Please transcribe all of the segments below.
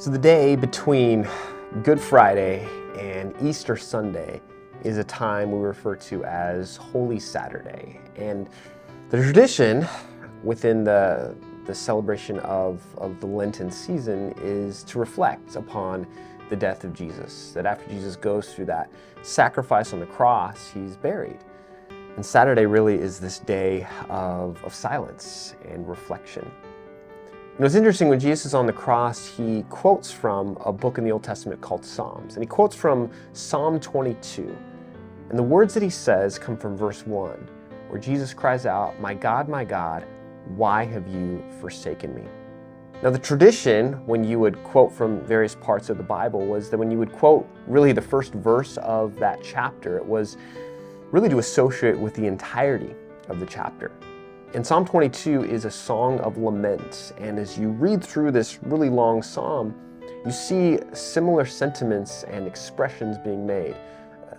So the day between Good Friday and Easter Sunday is a time we refer to as Holy Saturday. And the tradition within the celebration of the Lenten season is to reflect upon the death of Jesus. That after Jesus goes through that sacrifice on the cross, he's buried. And Saturday really is this day of silence and reflection. You know, it's interesting, when Jesus is on the cross, he quotes from a book in the Old Testament called Psalms. And he quotes from Psalm 22. And the words that he says come from verse 1, where Jesus cries out, my God, why have you forsaken me?" Now, the tradition when you would quote from various parts of the Bible was that when you would quote really the first verse of that chapter, it was really to associate with the entirety of the chapter. And Psalm 22 is a song of lament, and as you read through this really long psalm, you see similar sentiments and expressions being made.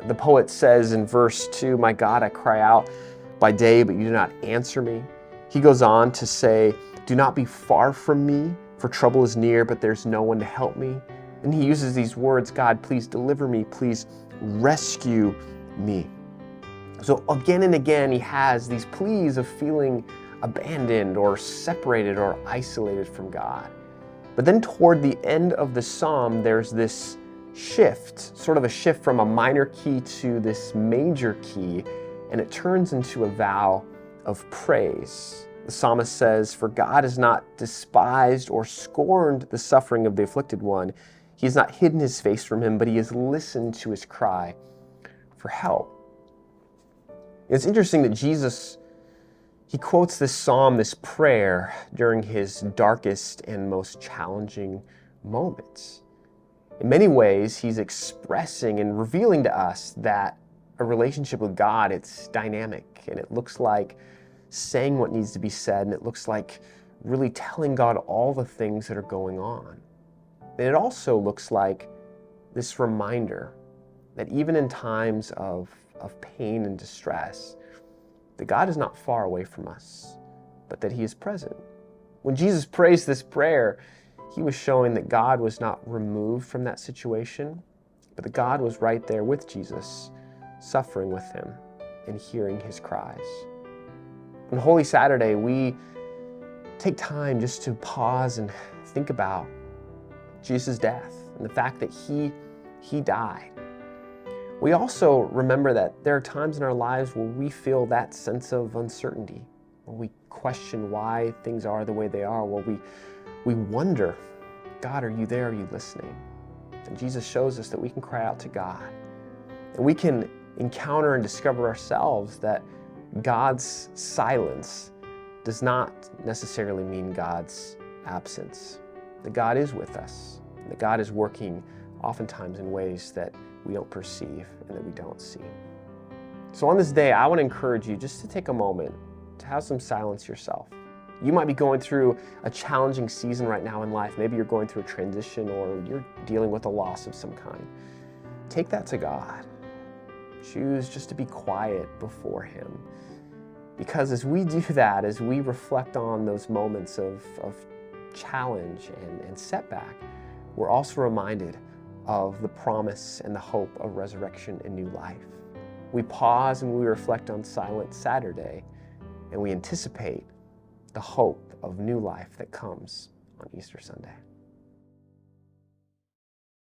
The poet says in verse 2, "My God, I cry out by day, but you do not answer me." He goes on to say, "Do not be far from me, for trouble is near, but there's no one to help me." And he uses these words, "God, please deliver me, please rescue me." So again and again, he has these pleas of feeling abandoned or separated or isolated from God. But then toward the end of the psalm, there's this shift, sort of a shift from a minor key to this major key, and it turns into a vow of praise. The psalmist says, "For God has not despised or scorned the suffering of the afflicted one. He has not hidden his face from him, but he has listened to his cry for help." It's interesting that Jesus, he quotes this psalm, this prayer, during his darkest and most challenging moments. In many ways, he's expressing and revealing to us that a relationship with God, it's dynamic, and it looks like saying what needs to be said, and it looks like really telling God all the things that are going on. And it also looks like this reminder that even in times of pain and distress, that God is not far away from us, but that he is present. When Jesus prays this prayer, he was showing that God was not removed from that situation, but that God was right there with Jesus, suffering with him and hearing his cries. On Holy Saturday, we take time just to pause and think about Jesus' death and the fact that he died. We also remember that there are times in our lives where we feel that sense of uncertainty, where we question why things are the way they are, where we wonder, God, are you there? Are you listening? And Jesus shows us that we can cry out to God. And we can encounter and discover ourselves that God's silence does not necessarily mean God's absence. That God is with us. That God is working oftentimes in ways that we don't perceive and that we don't see. So on this day, I want to encourage you just to take a moment to have some silence yourself. You might be going through a challenging season right now in life. Maybe you're going through a transition, or you're dealing with a loss of some kind. Take that to God. Choose just to be quiet before him. Because as we do that, as we reflect on those moments of challenge and setback, we're also reminded of the promise and the hope of resurrection and new life. We pause and we reflect on Silent Saturday, and we anticipate the hope of new life that comes on Easter Sunday.